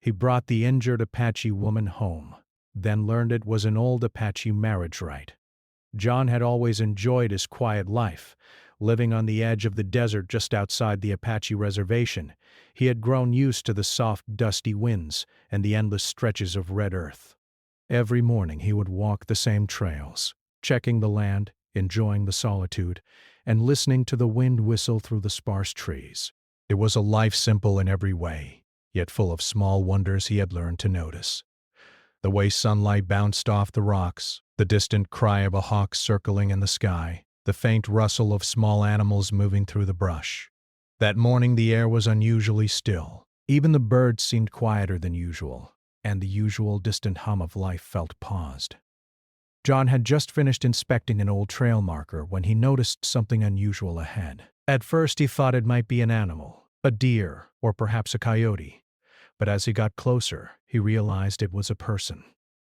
He brought the injured Apache woman home, then learned it was an old Apache marriage rite. John had always enjoyed his quiet life, living on the edge of the desert just outside the Apache reservation. He had grown used to the soft, dusty winds and the endless stretches of red earth. Every morning he would walk the same trails, checking the land, enjoying the solitude, and listening to the wind whistle through the sparse trees. It was a life simple in every way, yet full of small wonders he had learned to notice. The way sunlight bounced off the rocks, the distant cry of a hawk circling in the sky, the faint rustle of small animals moving through the brush. That morning the air was unusually still. Even the birds seemed quieter than usual, and the usual distant hum of life felt paused. John had just finished inspecting an old trail marker when he noticed something unusual ahead. At first he thought it might be an animal, a deer, or perhaps a coyote. But as he got closer, he realized it was a person.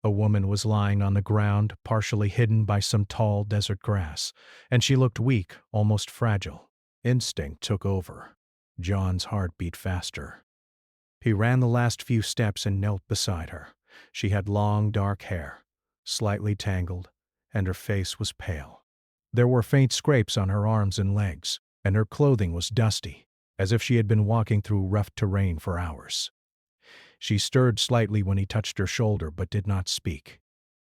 A woman was lying on the ground, partially hidden by some tall desert grass, and she looked weak, almost fragile. Instinct took over. John's heart beat faster. He ran the last few steps and knelt beside her. She had long, dark hair, slightly tangled, and her face was pale. There were faint scrapes on her arms and legs, and her clothing was dusty, as if she had been walking through rough terrain for hours. She stirred slightly when he touched her shoulder but did not speak.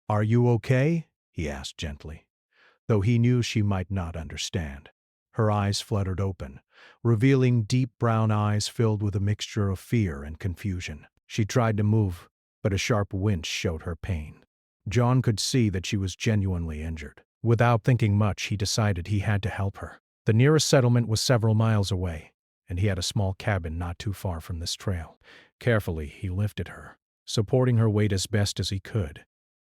"Are you okay?" he asked gently, though he knew she might not understand. Her eyes fluttered open, revealing deep brown eyes filled with a mixture of fear and confusion. She tried to move, but a sharp wince showed her pain. John could see that she was genuinely injured. Without thinking much, he decided he had to help her. The nearest settlement was several miles away, and he had a small cabin not too far from this trail. Carefully, he lifted her, supporting her weight as best as he could.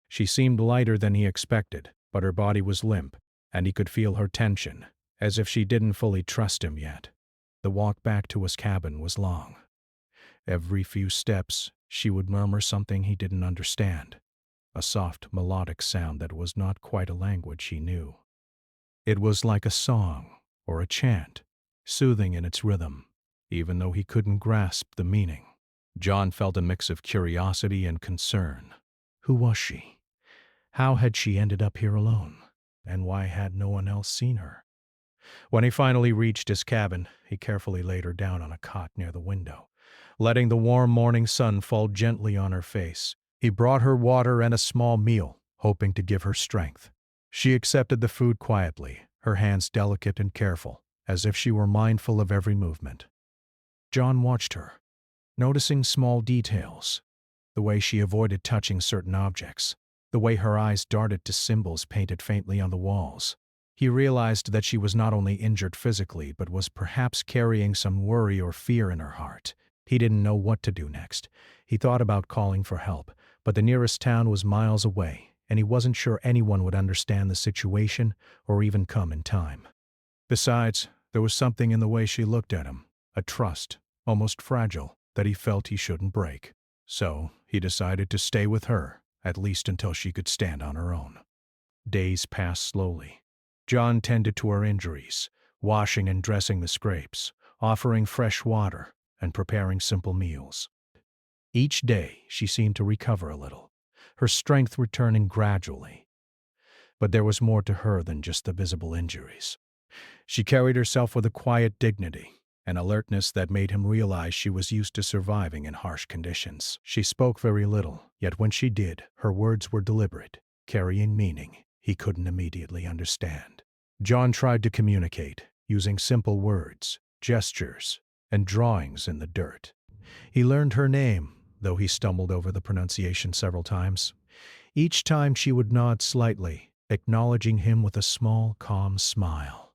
She seemed lighter than he expected, but her body was limp, and he could feel her tension, as if she didn't fully trust him yet. The walk back to his cabin was long. Every few steps, she would murmur something he didn't understand, a soft, melodic sound that was not quite a language he knew. It was like a song or a chant, soothing in its rhythm, even though he couldn't grasp the meaning. John felt a mix of curiosity and concern. Who was she? How had she ended up here alone? And why had no one else seen her? When he finally reached his cabin, he carefully laid her down on a cot near the window, letting the warm morning sun fall gently on her face. He brought her water and a small meal, hoping to give her strength. She accepted the food quietly, her hands delicate and careful, as if she were mindful of every movement. John watched her, noticing small details, the way she avoided touching certain objects, the way her eyes darted to symbols painted faintly on the walls. He realized that she was not only injured physically but was perhaps carrying some worry or fear in her heart. He didn't know what to do next. He thought about calling for help, but the nearest town was miles away, and he wasn't sure anyone would understand the situation or even come in time. Besides, there was something in the way she looked at him, a trust, almost fragile, that he felt he shouldn't break. So he decided to stay with her, at least until she could stand on her own. Days passed slowly. John tended to her injuries, washing and dressing the scrapes, offering fresh water, and preparing simple meals. Each day she seemed to recover a little, her strength returning gradually. But there was more to her than just the visible injuries. She carried herself with a quiet dignity, an alertness that made him realize she was used to surviving in harsh conditions. She spoke very little, yet when she did, her words were deliberate, carrying meaning he couldn't immediately understand. John tried to communicate, using simple words, gestures, and drawings in the dirt. He learned her name, though he stumbled over the pronunciation several times. Each time she would nod slightly, acknowledging him with a small, calm smile.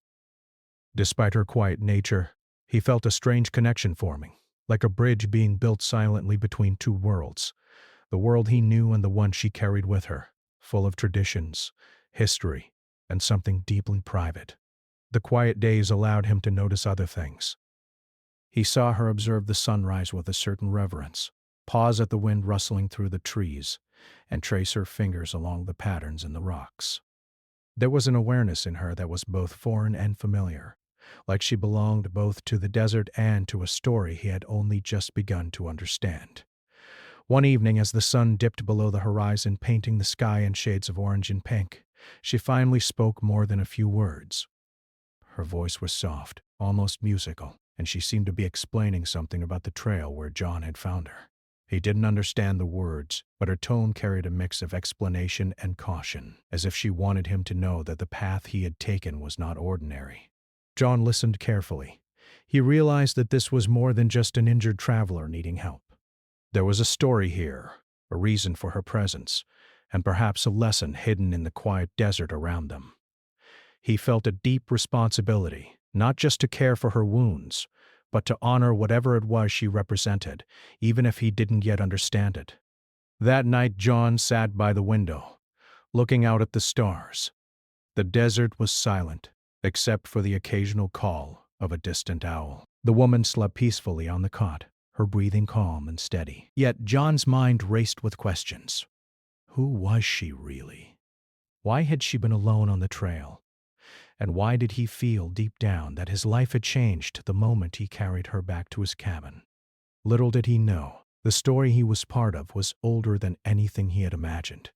Despite her quiet nature, he felt a strange connection forming, like a bridge being built silently between two worlds, the world he knew and the one she carried with her, full of traditions, history, and something deeply private. The quiet days allowed him to notice other things. He saw her observe the sunrise with a certain reverence, pause at the wind rustling through the trees, and trace her fingers along the patterns in the rocks. There was an awareness in her that was both foreign and familiar, like she belonged both to the desert and to a story he had only just begun to understand. One evening, as the sun dipped below the horizon, painting the sky in shades of orange and pink, she finally spoke more than a few words. Her voice was soft, almost musical, and she seemed to be explaining something about the trail where John had found her. He didn't understand the words, but her tone carried a mix of explanation and caution, as if she wanted him to know that the path he had taken was not ordinary. John listened carefully. He realized that this was more than just an injured traveler needing help. There was a story here, a reason for her presence, and perhaps a lesson hidden in the quiet desert around them. He felt a deep responsibility, not just to care for her wounds, but to honor whatever it was she represented, even if he didn't yet understand it. That night, John sat by the window, looking out at the stars. The desert was silent, except for the occasional call of a distant owl. The woman slept peacefully on the cot, her breathing calm and steady. Yet John's mind raced with questions. Who was she really? Why had she been alone on the trail? And why did he feel deep down that his life had changed the moment he carried her back to his cabin? Little did he know, the story he was part of was older than anything he had imagined.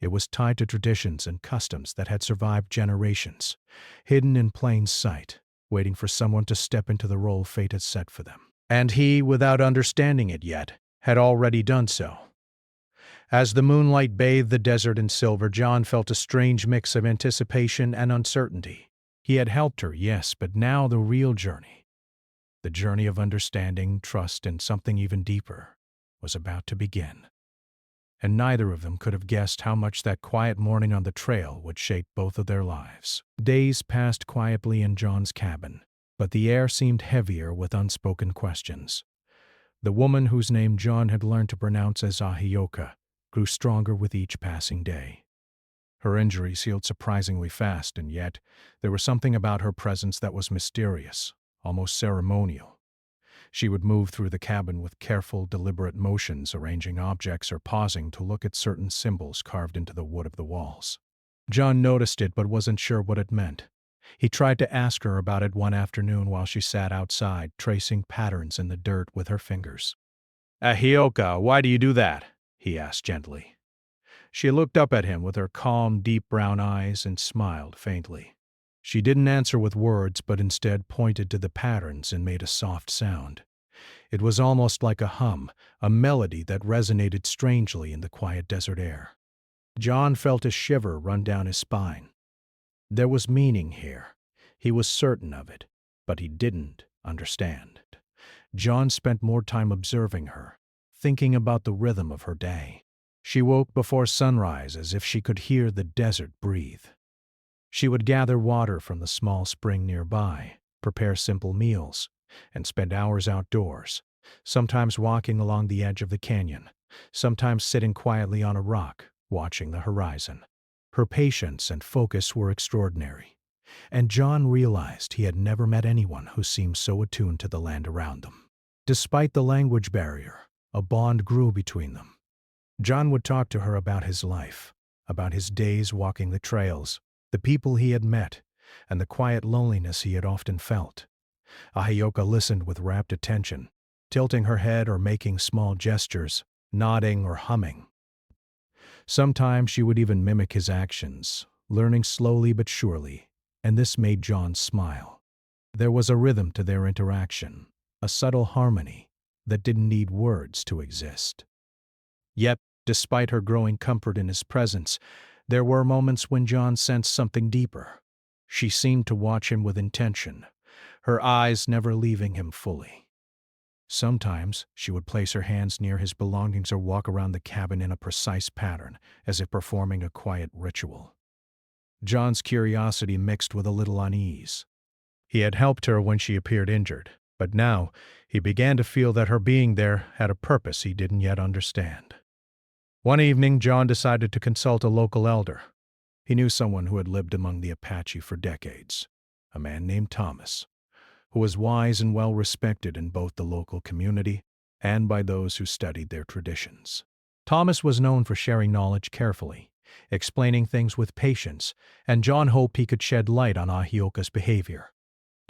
It was tied to traditions and customs that had survived generations, hidden in plain sight, waiting for someone to step into the role fate had set for them. And he, without understanding it yet, had already done so. As the moonlight bathed the desert in silver, John felt a strange mix of anticipation and uncertainty. He had helped her, yes, but now the real journey, the journey of understanding, trust, and something even deeper, was about to begin. And neither of them could have guessed how much that quiet morning on the trail would shape both of their lives. Days passed quietly in John's cabin, but the air seemed heavier with unspoken questions. The woman whose name John had learned to pronounce as Ahioka grew stronger with each passing day. Her injuries healed surprisingly fast, and yet there was something about her presence that was mysterious, almost ceremonial. She would move through the cabin with careful, deliberate motions, arranging objects or pausing to look at certain symbols carved into the wood of the walls. John noticed it but wasn't sure what it meant. He tried to ask her about it one afternoon while she sat outside, tracing patterns in the dirt with her fingers. "Ahioka, why do you do that?" he asked gently. She looked up at him with her calm, deep brown eyes and smiled faintly. She didn't answer with words, but instead pointed to the patterns and made a soft sound. It was almost like a hum, a melody that resonated strangely in the quiet desert air. John felt a shiver run down his spine. There was meaning here. He was certain of it, but he didn't understand. John spent more time observing her, thinking about the rhythm of her day. She woke before sunrise as if she could hear the desert breathe. She would gather water from the small spring nearby, prepare simple meals, and spend hours outdoors, sometimes walking along the edge of the canyon, sometimes sitting quietly on a rock, watching the horizon. Her patience and focus were extraordinary, and John realized he had never met anyone who seemed so attuned to the land around them. Despite the language barrier, a bond grew between them. John would talk to her about his life, about his days walking the trails, the people he had met, and the quiet loneliness he had often felt. Ahioka listened with rapt attention, tilting her head or making small gestures, nodding or humming. Sometimes she would even mimic his actions, learning slowly but surely, and this made John smile. There was a rhythm to their interaction, a subtle harmony that didn't need words to exist. Yet, despite her growing comfort in his presence, there were moments when John sensed something deeper. She seemed to watch him with intention, her eyes never leaving him fully. Sometimes she would place her hands near his belongings or walk around the cabin in a precise pattern, as if performing a quiet ritual. John's curiosity mixed with a little unease. He had helped her when she appeared injured, but now he began to feel that her being there had a purpose he didn't yet understand. One evening, John decided to consult a local elder. He knew someone who had lived among the Apache for decades, a man named Thomas, who was wise and well-respected in both the local community and by those who studied their traditions. Thomas was known for sharing knowledge carefully, explaining things with patience, and John hoped he could shed light on Ahioka's behavior.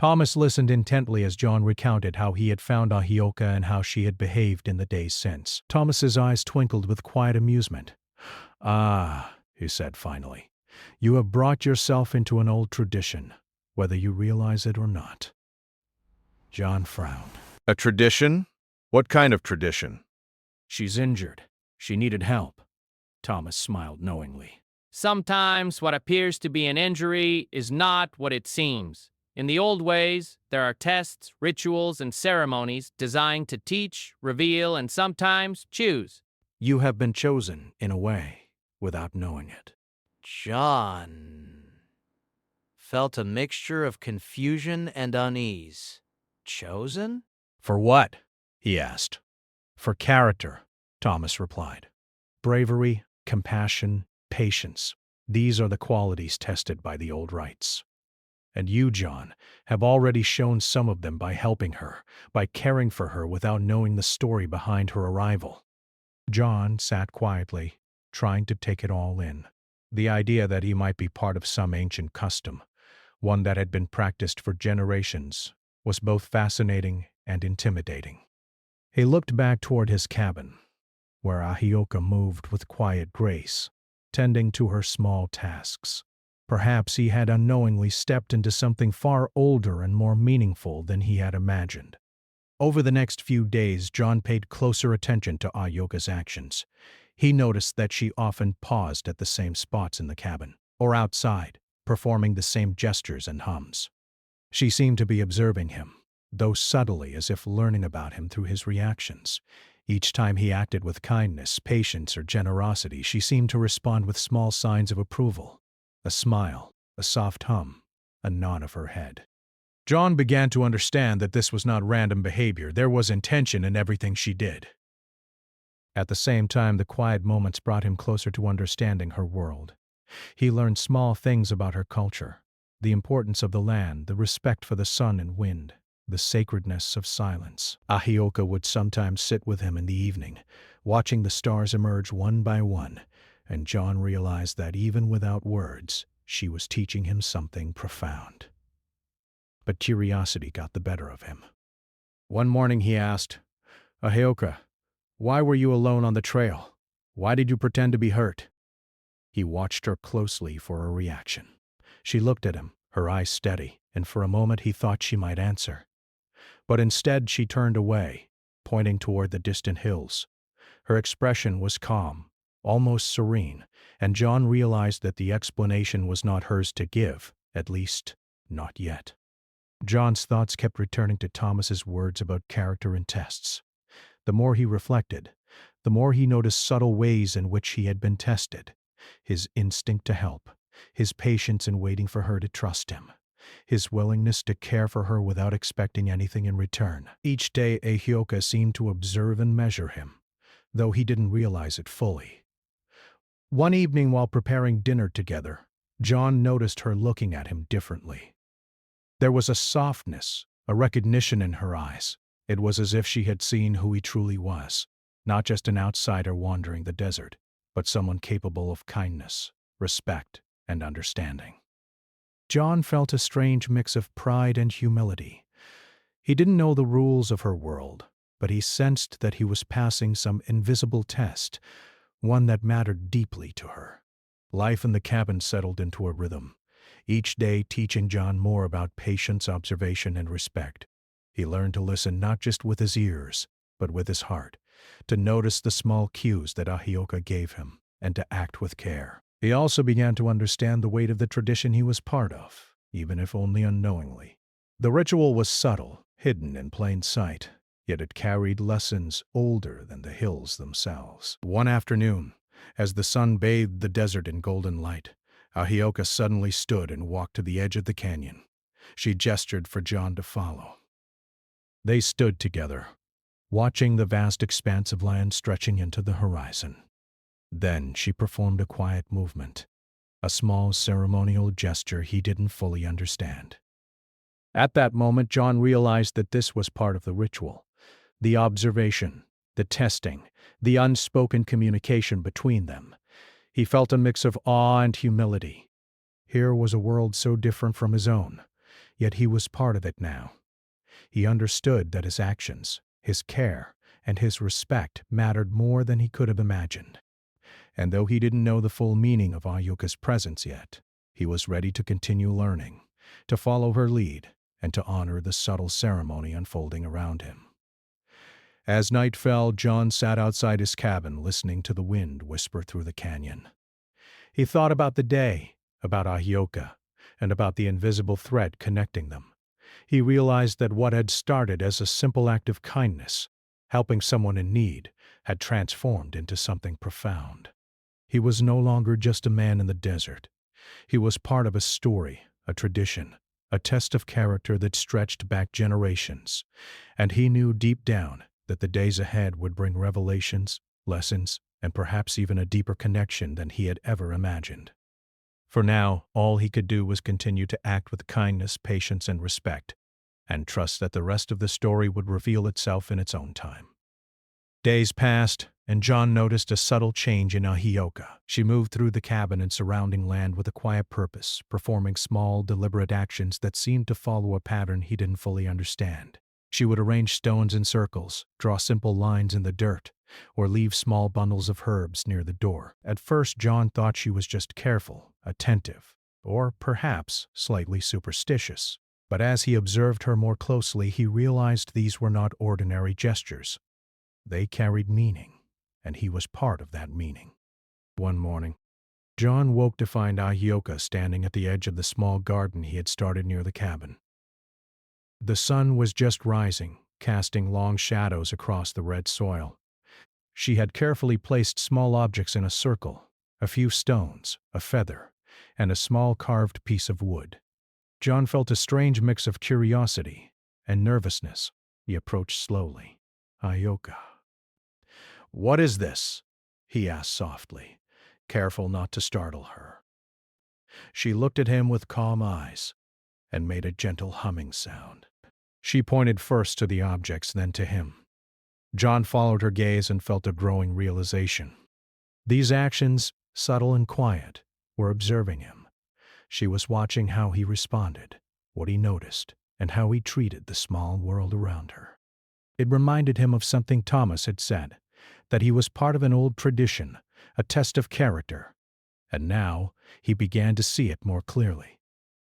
Thomas listened intently as John recounted how he had found Ahioka and how she had behaved in the days since. Thomas's eyes twinkled with quiet amusement. "Ah," he said finally, "you have brought yourself into an old tradition, whether you realize it or not." John frowned. A tradition? What kind of tradition? "She's injured. She needed help." Thomas smiled knowingly. Sometimes what appears to be an injury is not what it seems. In the old ways, there are tests, rituals, and ceremonies designed to teach, reveal, and sometimes choose. You have been chosen, in a way, without knowing it. John felt a mixture of confusion and unease. Chosen? "For what?" he asked. "For character," Thomas replied. "Bravery, compassion, patience. These are the qualities tested by the old rites. And you, John, have already shown some of them by helping her, by caring for her without knowing the story behind her arrival." John sat quietly, trying to take it all in. The idea that he might be part of some ancient custom, one that had been practiced for generations, was both fascinating and intimidating. He looked back toward his cabin, where Ahioka moved with quiet grace, tending to her small tasks. Perhaps he had unknowingly stepped into something far older and more meaningful than he had imagined. Over the next few days, John paid closer attention to Ahioka's actions. He noticed that she often paused at the same spots in the cabin, or outside, performing the same gestures and hums. She seemed to be observing him, though subtly, as if learning about him through his reactions. Each time he acted with kindness, patience, or generosity, she seemed to respond with small signs of approval. A smile, a soft hum, a nod of her head. John began to understand that this was not random behavior. There was intention in everything she did. At the same time, the quiet moments brought him closer to understanding her world. He learned small things about her culture, the importance of the land, the respect for the sun and wind, the sacredness of silence. Ahioka would sometimes sit with him in the evening, watching the stars emerge one by one, and John realized that even without words, she was teaching him something profound. But curiosity got the better of him. One morning he asked, "Ahioka, why were you alone on the trail? Why did you pretend to be hurt?" He watched her closely for a reaction. She looked at him, her eyes steady, and for a moment he thought she might answer. But instead she turned away, pointing toward the distant hills. Her expression was calm, almost serene, and John realized that the explanation was not hers to give, at least, not yet. John's thoughts kept returning to Thomas's words about character and tests. The more he reflected, the more he noticed subtle ways in which he had been tested. His instinct to help, his patience in waiting for her to trust him, his willingness to care for her without expecting anything in return. Each day Ahioka seemed to observe and measure him, though he didn't realize it fully. One evening while preparing dinner together, John noticed her looking at him differently. There was a softness, a recognition in her eyes. It was as if she had seen who he truly was, not just an outsider wandering the desert, but someone capable of kindness, respect, and understanding. John felt a strange mix of pride and humility. He didn't know the rules of her world, but he sensed that he was passing some invisible test, one that mattered deeply to her. Life in the cabin settled into a rhythm, each day teaching John more about patience, observation, and respect. He learned to listen not just with his ears, but with his heart, to notice the small cues that Ahioka gave him, and to act with care. He also began to understand the weight of the tradition he was part of, even if only unknowingly. The ritual was subtle, hidden in plain sight, yet it carried lessons older than the hills themselves. One afternoon, as the sun bathed the desert in golden light, Ahioka suddenly stood and walked to the edge of the canyon. She gestured for John to follow. They stood together, watching the vast expanse of land stretching into the horizon. Then she performed a quiet movement, a small ceremonial gesture he didn't fully understand. At that moment, John realized that this was part of the ritual, the observation, the testing, the unspoken communication between them. He felt a mix of awe and humility. Here was a world so different from his own, yet he was part of it now. He understood that his actions, his care, and his respect mattered more than he could have imagined. And though he didn't know the full meaning of Ahyoka's presence yet, he was ready to continue learning, to follow her lead, and to honor the subtle ceremony unfolding around him. As night fell, John sat outside his cabin listening to the wind whisper through the canyon. He thought about the day, about Ahyoka, and about the invisible thread connecting them. He realized that what had started as a simple act of kindness, helping someone in need, had transformed into something profound. He was no longer just a man in the desert. He was part of a story, a tradition, a test of character that stretched back generations, and he knew deep down that the days ahead would bring revelations, lessons, and perhaps even a deeper connection than he had ever imagined. For now, all he could do was continue to act with kindness, patience, and respect, and trust that the rest of the story would reveal itself in its own time. Days passed, and John noticed a subtle change in Ahyoka. She moved through the cabin and surrounding land with a quiet purpose, performing small, deliberate actions that seemed to follow a pattern he didn't fully understand. She would arrange stones in circles, draw simple lines in the dirt, or leave small bundles of herbs near the door. At first, John thought she was just careful, attentive, or perhaps slightly superstitious. But as he observed her more closely, he realized these were not ordinary gestures. They carried meaning, and he was part of that meaning. One morning, John woke to find Ahyoka standing at the edge of the small garden he had started near the cabin. The sun was just rising, casting long shadows across the red soil. She had carefully placed small objects in a circle, a few stones, a feather, and a small carved piece of wood. John felt a strange mix of curiosity and nervousness. He approached slowly. Ahyoka. "What is this?" he asked softly, careful not to startle her. She looked at him with calm eyes and made a gentle humming sound. She pointed first to the objects, then to him. John followed her gaze and felt a growing realization. These actions, subtle and quiet, were observing him. She was watching how he responded, what he noticed, and how he treated the small world around her. It reminded him of something Thomas had said, that he was part of an old tradition, a test of character. And now he began to see it more clearly.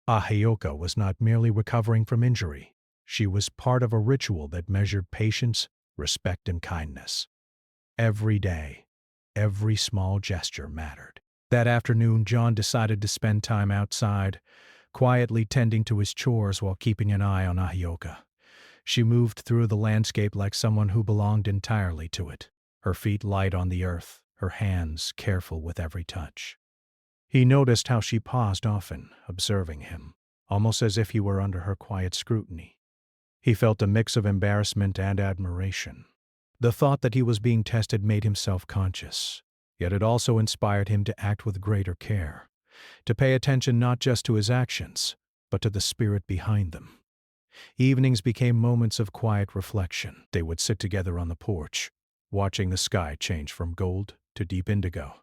Ahyoka was not merely recovering from injury. She was part of a ritual that measured patience, respect, and kindness. Every day, every small gesture mattered. That afternoon, John decided to spend time outside, quietly tending to his chores while keeping an eye on Ahyoka. She moved through the landscape like someone who belonged entirely to it, her feet light on the earth, her hands careful with every touch. He noticed how she paused often, observing him, almost as if he were under her quiet scrutiny. He felt a mix of embarrassment and admiration. The thought that he was being tested made him self-conscious, yet it also inspired him to act with greater care, to pay attention not just to his actions, but to the spirit behind them. Evenings became moments of quiet reflection. They would sit together on the porch, watching the sky change from gold to deep indigo,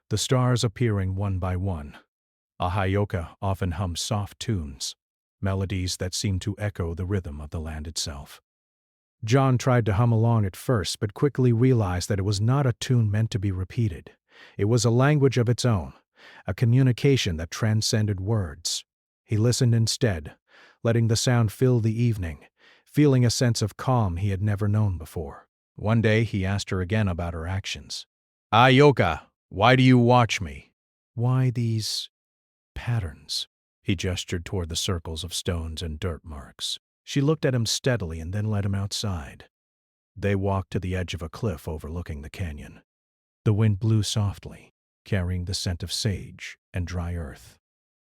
the stars appearing one by one. Ahyoka often hummed soft tunes, melodies that seemed to echo the rhythm of the land itself. John tried to hum along at first, but quickly realized that it was not a tune meant to be repeated. It was a language of its own, a communication that transcended words. He listened instead, letting the sound fill the evening, feeling a sense of calm he had never known before. One day he asked her again about her actions. "Ahyoka, why do you watch me?" "Why these patterns?" He gestured toward the circles of stones and dirt marks. She looked at him steadily and then led him outside. They walked to the edge of a cliff overlooking the canyon. The wind blew softly, carrying the scent of sage and dry earth.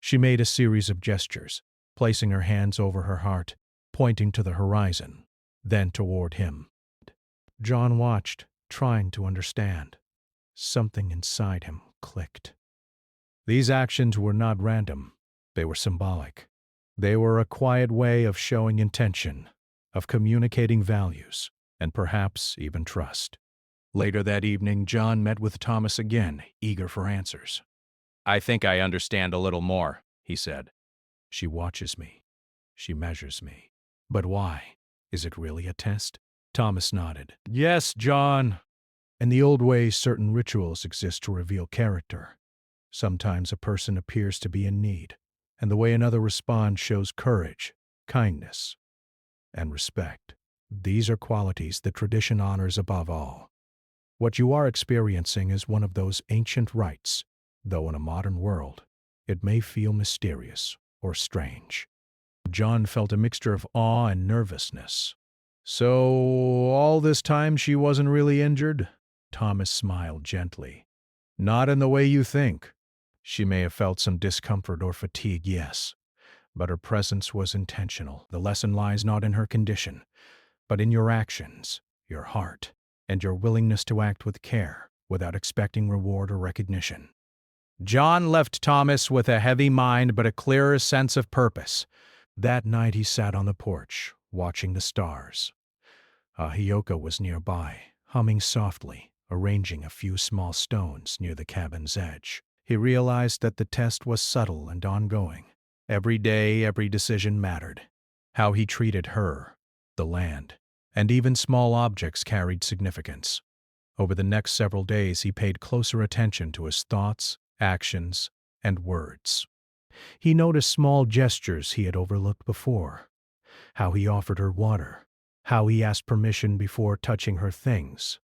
She made a series of gestures, placing her hands over her heart, pointing to the horizon, then toward him. John watched, trying to understand. Something inside him clicked. These actions were not random. They were symbolic. They were a quiet way of showing intention, of communicating values, and perhaps even trust. Later that evening, John met with Thomas again, eager for answers. "I think I understand a little more," he said. "She watches me," She measures me. But why? Is it really a test? Thomas nodded. Yes, John. In the old ways, certain rituals exist to reveal character. Sometimes a person appears to be in need, and the way another responds shows courage, kindness, and respect. These are qualities that tradition honors above all. What you are experiencing is one of those ancient rites, though in a modern world, it may feel mysterious or strange. John felt a mixture of awe and nervousness. So, all this time she wasn't really injured? Thomas smiled gently. Not in the way you think. She may have felt some discomfort or fatigue, yes, but her presence was intentional. The lesson lies not in her condition, but in your actions, your heart, and your willingness to act with care without expecting reward or recognition. John left Thomas with a heavy mind but a clearer sense of purpose. That night he sat on the porch, watching the stars. Ahioka was nearby, humming softly, arranging a few small stones near the cabin's edge. He realized that the test was subtle and ongoing. Every day, every decision mattered. How he treated her, the land, and even small objects carried significance. Over the next several days, he paid closer attention to his thoughts, actions, and words. He noticed small gestures he had overlooked before. How he offered her water, how he asked permission before touching her things,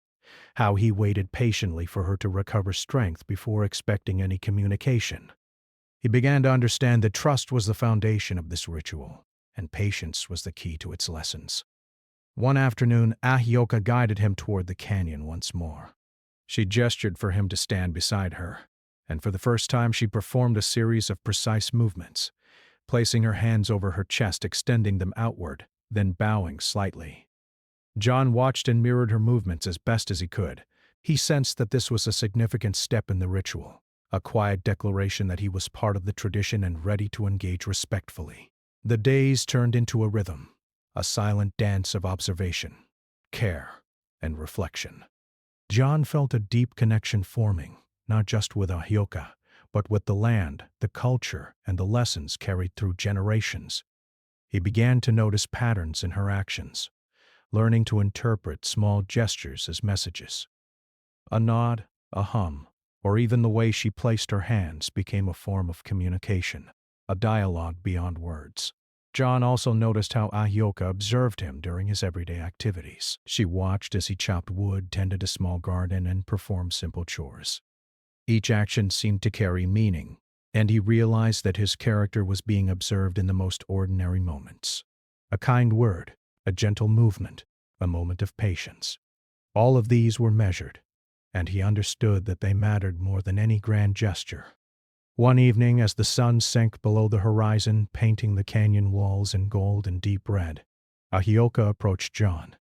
how he waited patiently for her to recover strength before expecting any communication. He began to understand that trust was the foundation of this ritual, and patience was the key to its lessons. One afternoon, Ahioka guided him toward the canyon once more. She gestured for him to stand beside her, and for the first time she performed a series of precise movements, placing her hands over her chest, extending them outward, then bowing slightly. John watched and mirrored her movements as best as he could. He sensed that this was a significant step in the ritual, a quiet declaration that he was part of the tradition and ready to engage respectfully. The days turned into a rhythm, a silent dance of observation, care, and reflection. John felt a deep connection forming, not just with Ahioka, but with the land, the culture, and the lessons carried through generations. He began to notice patterns in her actions, learning to interpret small gestures as messages. A nod, a hum, or even the way she placed her hands became a form of communication, a dialogue beyond words. John also noticed how Ahioka observed him during his everyday activities. She watched as he chopped wood, tended a small garden, and performed simple chores. Each action seemed to carry meaning, and he realized that his character was being observed in the most ordinary moments. A kind word, a gentle movement, a moment of patience. All of these were measured, and he understood that they mattered more than any grand gesture. One evening, as the sun sank below the horizon, painting the canyon walls in gold and deep red, Ahioka approached John.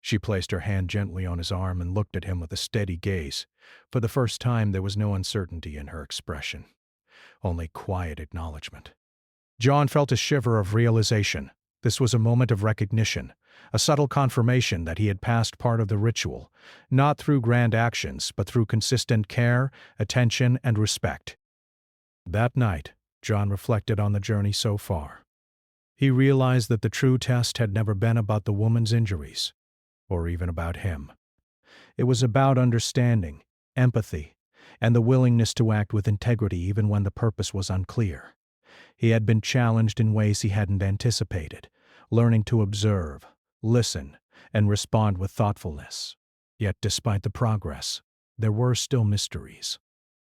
She placed her hand gently on his arm and looked at him with a steady gaze. For the first time, there was no uncertainty in her expression, only quiet acknowledgement. John felt a shiver of realization. This was a moment of recognition, a subtle confirmation that he had passed part of the ritual, not through grand actions, but through consistent care, attention, and respect. That night, John reflected on the journey so far. He realized that the true test had never been about the woman's injuries, or even about him. It was about understanding, empathy, and the willingness to act with integrity even when the purpose was unclear. He had been challenged in ways he hadn't anticipated, learning to observe, listen, and respond with thoughtfulness. Yet despite the progress, there were still mysteries.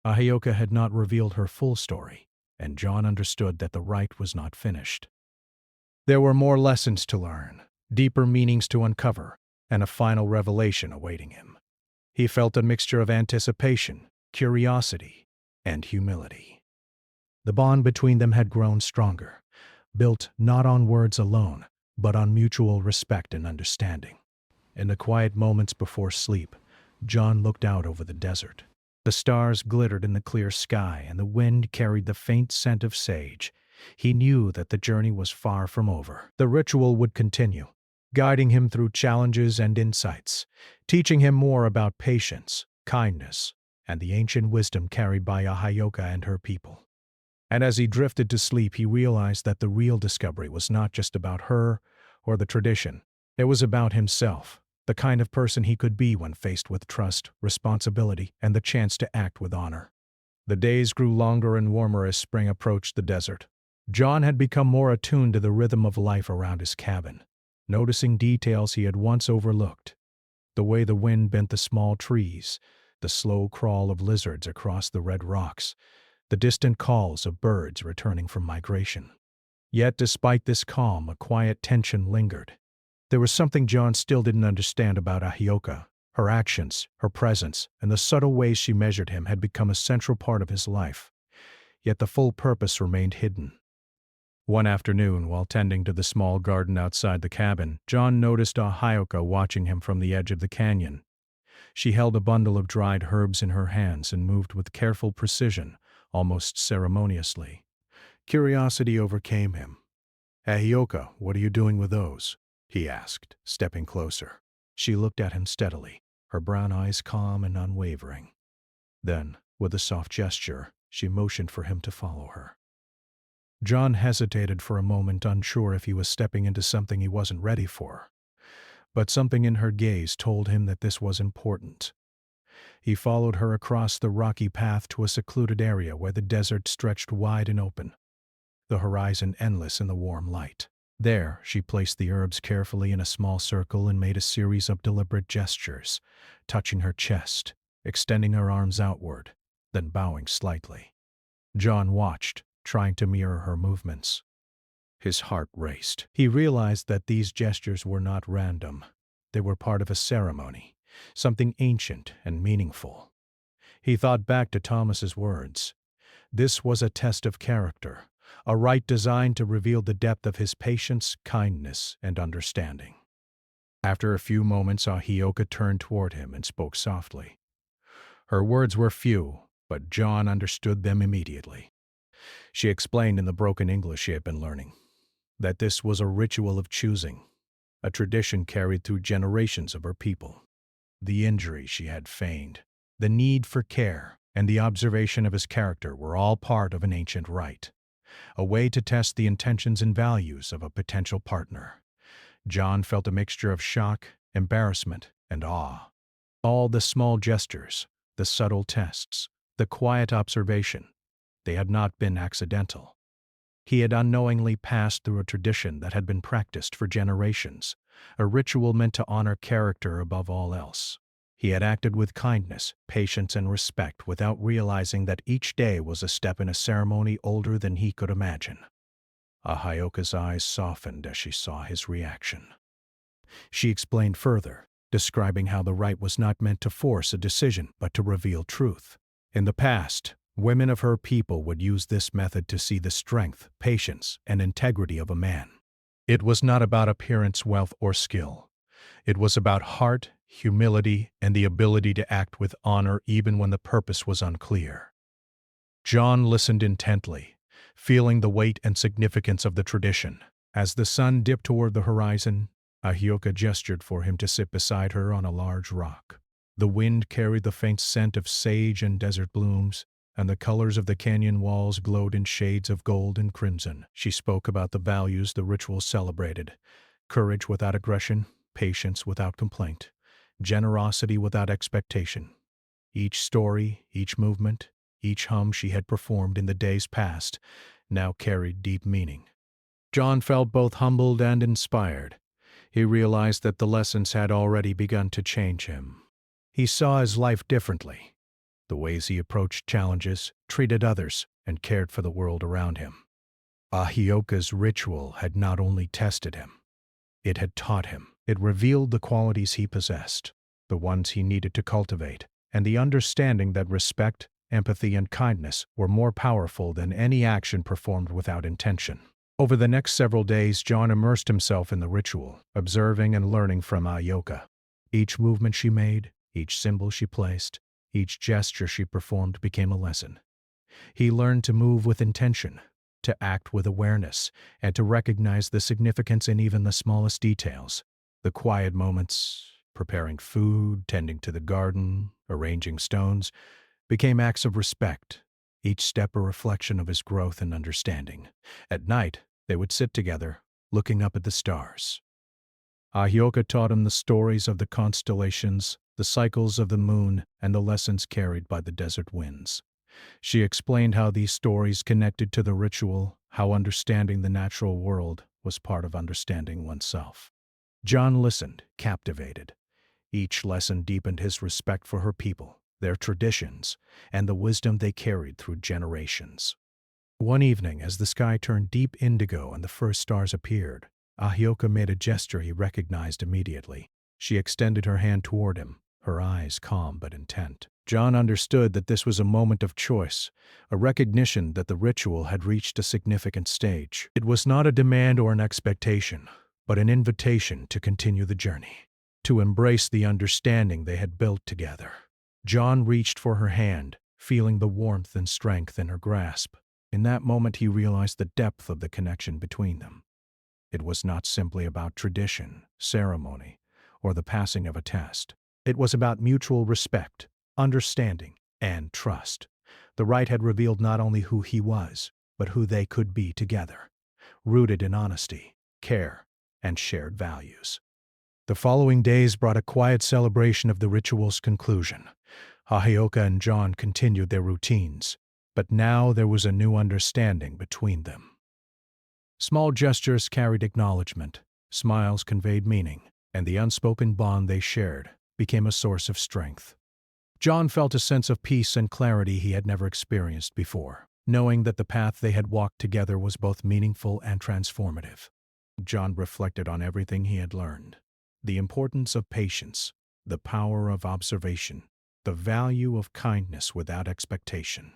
Ahioka had not revealed her full story, and John understood that the rite was not finished. There were more lessons to learn, deeper meanings to uncover, and a final revelation awaiting him. He felt a mixture of anticipation, curiosity, and humility. The bond between them had grown stronger, built not on words alone, but on mutual respect and understanding. In the quiet moments before sleep, John looked out over the desert. The stars glittered in the clear sky, and the wind carried the faint scent of sage. He knew that the journey was far from over. The ritual would continue, guiding him through challenges and insights, teaching him more about patience, kindness, and the ancient wisdom carried by Ahioka and her people. And as he drifted to sleep, he realized that the real discovery was not just about her or the tradition. It was about himself, the kind of person he could be when faced with trust, responsibility, and the chance to act with honor. The days grew longer and warmer as spring approached the desert. John had become more attuned to the rhythm of life around his cabin, noticing details he had once overlooked. The way the wind bent the small trees, the slow crawl of lizards across the red rocks, the distant calls of birds returning from migration. Yet despite this calm, a quiet tension lingered. There was something John still didn't understand about Ahioka. Her actions, her presence, and the subtle ways she measured him had become a central part of his life. Yet the full purpose remained hidden. One afternoon, while tending to the small garden outside the cabin, John noticed Ahioka watching him from the edge of the canyon. She held a bundle of dried herbs in her hands and moved with careful precision, almost ceremoniously. Curiosity overcame him. "Ahioka, what are you doing with those?" he asked, stepping closer. She looked at him steadily, her brown eyes calm and unwavering. Then, with a soft gesture, she motioned for him to follow her. John hesitated for a moment, unsure if he was stepping into something he wasn't ready for. But something in her gaze told him that this was important. He followed her across the rocky path to a secluded area where the desert stretched wide and open, the horizon endless in the warm light. There, she placed the herbs carefully in a small circle and made a series of deliberate gestures, touching her chest, extending her arms outward, then bowing slightly. John watched, trying to mirror her movements. His heart raced. He realized that these gestures were not random. They were part of a ceremony, something ancient and meaningful. He thought back to Thomas's words. This was a test of character, a rite designed to reveal the depth of his patience, kindness, and understanding. After a few moments, Ahioka turned toward him and spoke softly. Her words were few, but John understood them immediately. She explained in the broken English she had been learning that this was a ritual of choosing, a tradition carried through generations of her people. The injury she had feigned, the need for care, and the observation of his character were all part of an ancient rite, a way to test the intentions and values of a potential partner. John felt a mixture of shock, embarrassment, and awe. All the small gestures, the subtle tests, the quiet observation, they had not been accidental. He had unknowingly passed through a tradition that had been practiced for generations, a ritual meant to honor character above all else. He had acted with kindness, patience, and respect without realizing that each day was a step in a ceremony older than he could imagine. Ahioka's eyes softened as she saw his reaction. She explained further, describing how the rite was not meant to force a decision but to reveal truth. In the past, women of her people would use this method to see the strength, patience, and integrity of a man. It was not about appearance, wealth, or skill. It was about heart, humility, and the ability to act with honor even when the purpose was unclear. John listened intently, feeling the weight and significance of the tradition. As the sun dipped toward the horizon, Ahioka gestured for him to sit beside her on a large rock. The wind carried the faint scent of sage and desert blooms, and the colors of the canyon walls glowed in shades of gold and crimson. She spoke about the values the ritual celebrated: courage without aggression, patience without complaint, generosity without expectation. Each story, each movement, each hum she had performed in the days past now carried deep meaning. John felt both humbled and inspired. He realized that the lessons had already begun to change him. He saw his life differently, the ways he approached challenges, treated others, and cared for the world around him. Ahioka's ritual had not only tested him, it had taught him. It revealed the qualities he possessed, the ones he needed to cultivate, and the understanding that respect, empathy, and kindness were more powerful than any action performed without intention. Over the next several days, John immersed himself in the ritual, observing and learning from Ahioka. Each movement she made, each symbol she placed, each gesture she performed became a lesson. He learned to move with intention, to act with awareness, and to recognize the significance in even the smallest details. The quiet moments, preparing food, tending to the garden, arranging stones, became acts of respect, each step a reflection of his growth and understanding. At night, they would sit together, looking up at the stars. Ahioka taught him the stories of the constellations, the cycles of the moon, and the lessons carried by the desert winds. She explained how these stories connected to the ritual, how understanding the natural world was part of understanding oneself. John listened, captivated. Each lesson deepened his respect for her people, their traditions, and the wisdom they carried through generations. One evening, as the sky turned deep indigo and the first stars appeared, Ahioka made a gesture he recognized immediately. She extended her hand toward him, her eyes calm but intent. John understood that this was a moment of choice, a recognition that the ritual had reached a significant stage. It was not a demand or an expectation, but an invitation to continue the journey, to embrace the understanding they had built together. John reached for her hand, feeling the warmth and strength in her grasp. In that moment he realized the depth of the connection between them. It was not simply about tradition, ceremony, or the passing of a test. It was about mutual respect, understanding, and trust. The Rite had revealed not only who he was, but who they could be together, rooted in honesty, care, and shared values. The following days brought a quiet celebration of the ritual's conclusion. Ahioka and John continued their routines, but now there was a new understanding between them. Small gestures carried acknowledgement, smiles conveyed meaning, and the unspoken bond they shared became a source of strength. John felt a sense of peace and clarity he had never experienced before, knowing that the path they had walked together was both meaningful and transformative. John reflected on everything he had learned: the importance of patience, the power of observation, the value of kindness without expectation.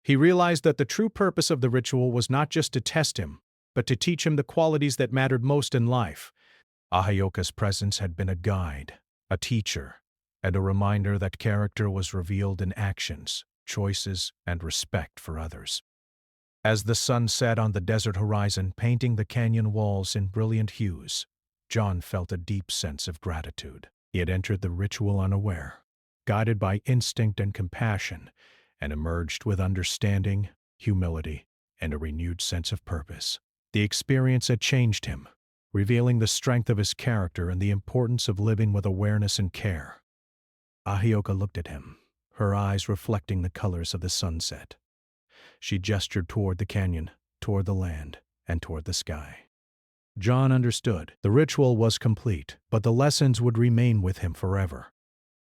He realized that the true purpose of the ritual was not just to test him, but to teach him the qualities that mattered most in life. Ahioka's presence had been a guide, a teacher, and a reminder that character was revealed in actions, choices, and respect for others. As the sun set on the desert horizon, painting the canyon walls in brilliant hues, John felt a deep sense of gratitude. He had entered the ritual unaware, guided by instinct and compassion, and emerged with understanding, humility, and a renewed sense of purpose. The experience had changed him, revealing the strength of his character and the importance of living with awareness and care. Ahioka looked at him, her eyes reflecting the colors of the sunset. She gestured toward the canyon, toward the land, and toward the sky. John understood. The ritual was complete, but the lessons would remain with him forever.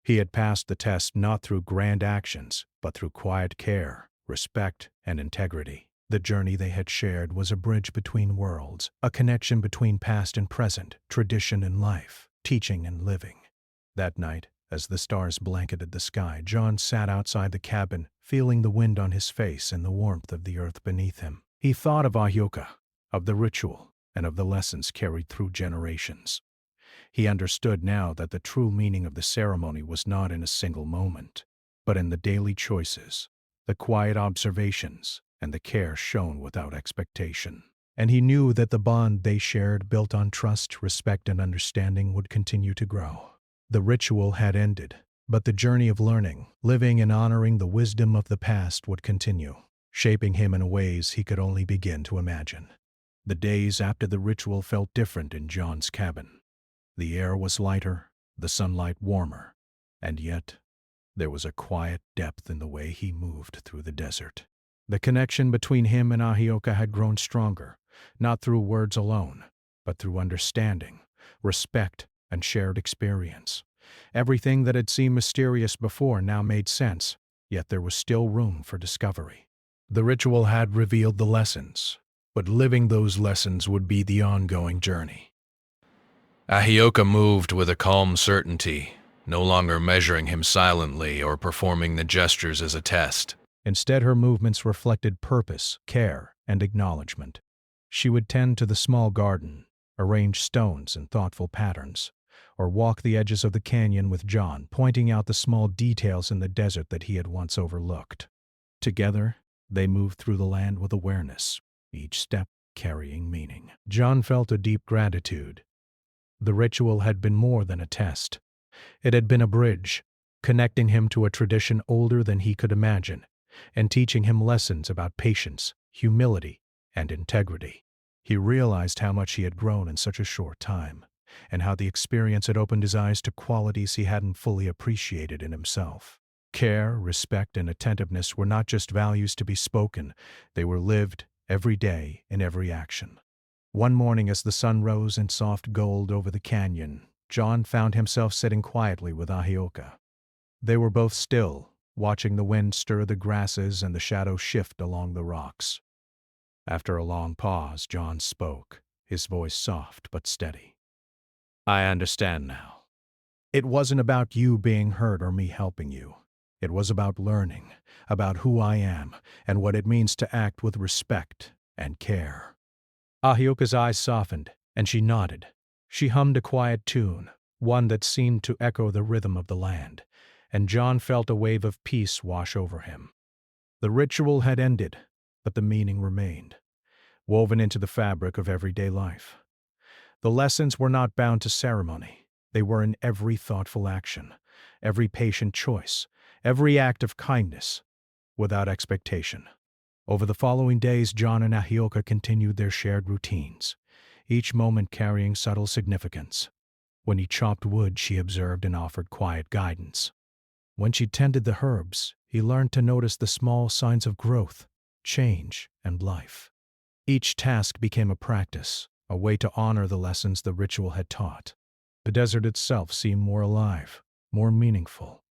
He had passed the test not through grand actions, but through quiet care, respect, and integrity. The journey they had shared was a bridge between worlds, a connection between past and present, tradition and life, teaching and living. That night, as the stars blanketed the sky, John sat outside the cabin, feeling the wind on his face and the warmth of the earth beneath him. He thought of Ahioka, of the ritual, and of the lessons carried through generations. He understood now that the true meaning of the ceremony was not in a single moment, but in the daily choices, the quiet observations, and the care shown without expectation. And he knew that the bond they shared, built on trust, respect, and understanding, would continue to grow. The ritual had ended, but the journey of learning, living, and honoring the wisdom of the past would continue, shaping him in ways he could only begin to imagine. The days after the ritual felt different in John's cabin. The air was lighter, the sunlight warmer, and yet there was a quiet depth in the way he moved through the desert. The connection between him and Ahioka had grown stronger, not through words alone, but through understanding, respect, and shared experience. Everything that had seemed mysterious before now made sense, yet there was still room for discovery. The ritual had revealed the lessons, but living those lessons would be the ongoing journey. Ahioka moved with a calm certainty, no longer measuring him silently or performing the gestures as a test. Instead, her movements reflected purpose, care, and acknowledgement. She would tend to the small garden, arrange stones in thoughtful patterns, or walk the edges of the canyon with John, pointing out the small details in the desert that he had once overlooked. Together, they moved through the land with awareness, each step carrying meaning. John felt a deep gratitude. The ritual had been more than a test. It had been a bridge, connecting him to a tradition older than he could imagine, and teaching him lessons about patience, humility, and integrity. He realized how much he had grown in such a short time, and how the experience had opened his eyes to qualities he hadn't fully appreciated in himself. Care, respect, and attentiveness were not just values to be spoken, they were lived every day in every action. One morning as the sun rose in soft gold over the canyon, John found himself sitting quietly with Ahioka. They were both still, watching the wind stir the grasses and the shadows shift along the rocks. After a long pause, John spoke, his voice soft but steady. "I understand now. It wasn't about you being hurt or me helping you. It was about learning, about who I am, and what it means to act with respect and care." Ahioka's eyes softened, and she nodded. She hummed a quiet tune, one that seemed to echo the rhythm of the land, and John felt a wave of peace wash over him. The ritual had ended, but the meaning remained, woven into the fabric of everyday life. The lessons were not bound to ceremony. They were in every thoughtful action, every patient choice, every act of kindness, without expectation. Over the following days, John and Ahioka continued their shared routines, each moment carrying subtle significance. When he chopped wood, she observed and offered quiet guidance. When she tended the herbs, he learned to notice the small signs of growth, change, and life. Each task became a practice, a way to honor the lessons the ritual had taught. The desert itself seemed more alive, more meaningful,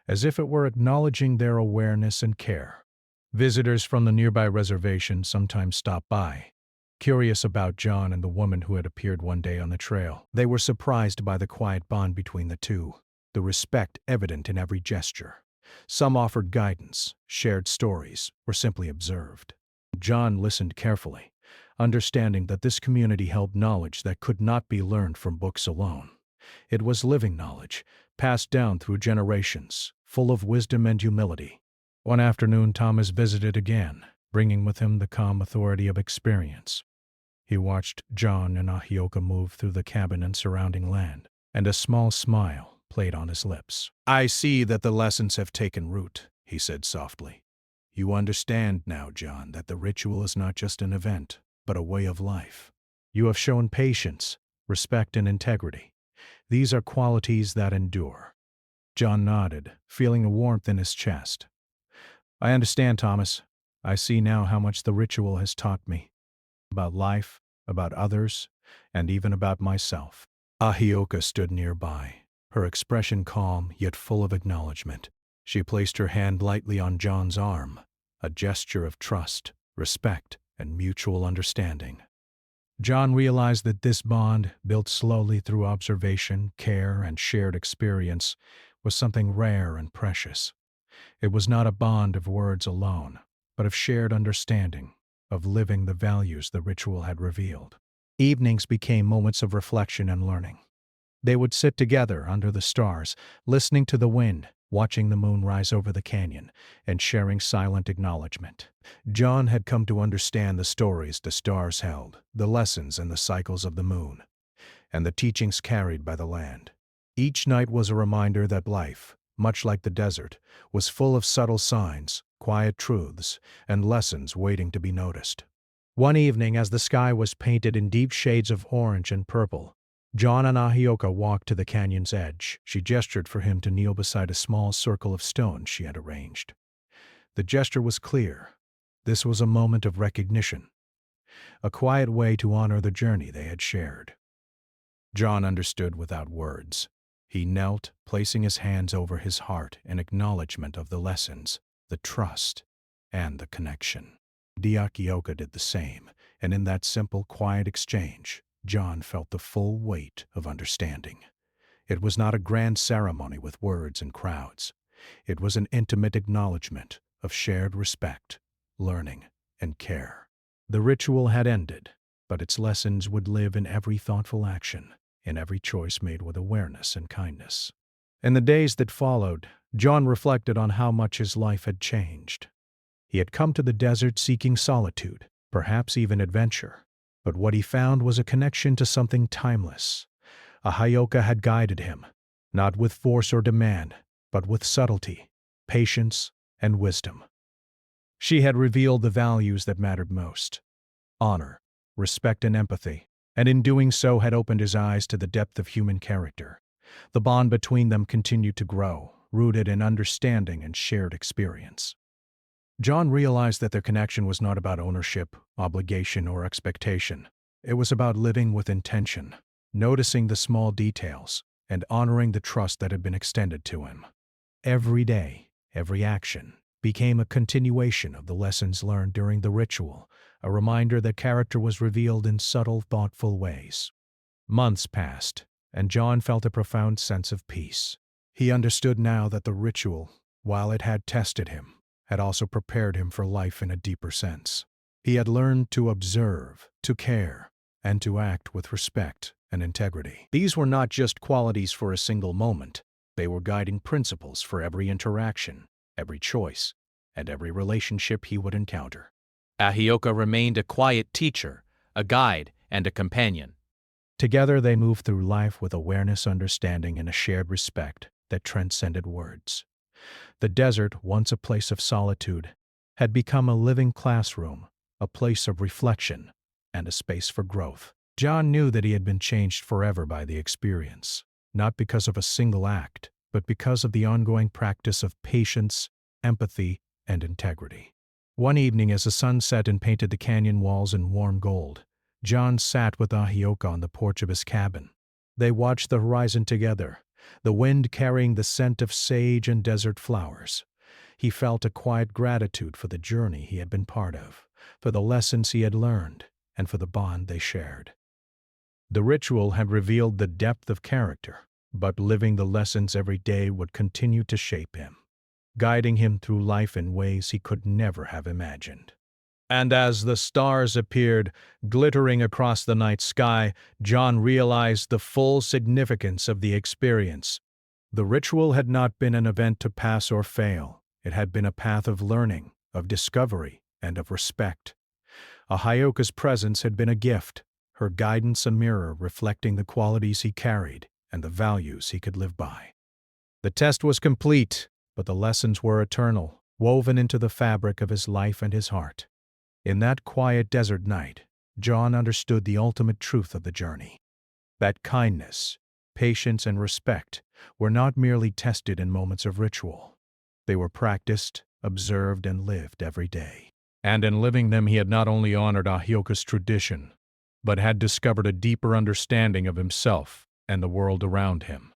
as if it were acknowledging their awareness and care. Visitors from the nearby reservation sometimes stopped by, curious about John and the woman who had appeared one day on the trail. They were surprised by the quiet bond between the two, the respect evident in every gesture. Some offered guidance, shared stories, or simply observed. John listened carefully, understanding that this community held knowledge that could not be learned from books alone. It was living knowledge, passed down through generations, full of wisdom and humility. One afternoon, Thomas visited again, bringing with him the calm authority of experience. He watched John and Ahioka move through the cabin and surrounding land, and a small smile played on his lips. "I see that the lessons have taken root," he said softly. "You understand now, John, that the ritual is not just an event, but a way of life. You have shown patience, respect, and integrity. These are qualities that endure." John nodded, feeling a warmth in his chest. "I understand, Thomas. I see now how much the ritual has taught me. About life, about others, and even about myself." Ahioka stood nearby, her expression calm yet full of acknowledgement. She placed her hand lightly on John's arm, a gesture of trust, respect, and mutual understanding. John realized that this bond, built slowly through observation, care, and shared experience, was something rare and precious. It was not a bond of words alone, but of shared understanding, of living the values the ritual had revealed. Evenings became moments of reflection and learning. They would sit together under the stars, listening to the wind, watching the moon rise over the canyon, and sharing silent acknowledgement. John had come to understand the stories the stars held, the lessons and the cycles of the moon, and the teachings carried by the land. Each night was a reminder that life, much like the desert, was full of subtle signs, quiet truths, and lessons waiting to be noticed. One evening, as the sky was painted in deep shades of orange and purple, John and Ahioka walked to the canyon's edge. She gestured for him to kneel beside a small circle of stones she had arranged. The gesture was clear. This was a moment of recognition, a quiet way to honor the journey they had shared. John understood without words. He knelt, placing his hands over his heart in acknowledgement of the lessons, the trust, and the connection. Ahioka did the same, and in that simple, quiet exchange, John felt the full weight of understanding. It was not a grand ceremony with words and crowds. It was an intimate acknowledgement of shared respect, learning, and care. The ritual had ended, but its lessons would live in every thoughtful action, in every choice made with awareness and kindness. In the days that followed, John reflected on how much his life had changed. He had come to the desert seeking solitude, perhaps even adventure. But what he found was a connection to something timeless. Ahioka had guided him, not with force or demand, but with subtlety, patience, and wisdom. She had revealed the values that mattered most: honor, respect, and empathy, and in doing so had opened his eyes to the depth of human character. The bond between them continued to grow, rooted in understanding and shared experience. John realized that their connection was not about ownership, obligation, or expectation. It was about living with intention, noticing the small details, and honoring the trust that had been extended to him. Every day, every action, became a continuation of the lessons learned during the ritual, a reminder that character was revealed in subtle, thoughtful ways. Months passed, and John felt a profound sense of peace. He understood now that the ritual, while it had tested him, had also prepared him for life in a deeper sense. He had learned to observe, to care, and to act with respect and integrity. These were not just qualities for a single moment. They were guiding principles for every interaction, every choice, and every relationship he would encounter. Ahioka remained a quiet teacher, a guide, and a companion. Together they moved through life with awareness, understanding, and a shared respect that transcended words. The desert, once a place of solitude, had become a living classroom, a place of reflection, and a space for growth. John knew that he had been changed forever by the experience, not because of a single act, but because of the ongoing practice of patience, empathy, and integrity. One evening, as the sun set and painted the canyon walls in warm gold, John sat with Ahioka on the porch of his cabin. They watched the horizon together, the wind carrying the scent of sage and desert flowers. He felt a quiet gratitude for the journey he had been part of, for the lessons he had learned, and for the bond they shared. The ritual had revealed the depth of character, but living the lessons every day would continue to shape him, guiding him through life in ways he could never have imagined. And as the stars appeared, glittering across the night sky, John realized the full significance of the experience. The ritual had not been an event to pass or fail. It had been a path of learning, of discovery, and of respect. Ahioka's presence had been a gift, her guidance a mirror reflecting the qualities he carried and the values he could live by. The test was complete, but the lessons were eternal, woven into the fabric of his life and his heart. In that quiet desert night, John understood the ultimate truth of the journey: that kindness, patience, and respect were not merely tested in moments of ritual. They were practiced, observed, and lived every day. And in living them, he had not only honored Ahioka's tradition, but had discovered a deeper understanding of himself and the world around him.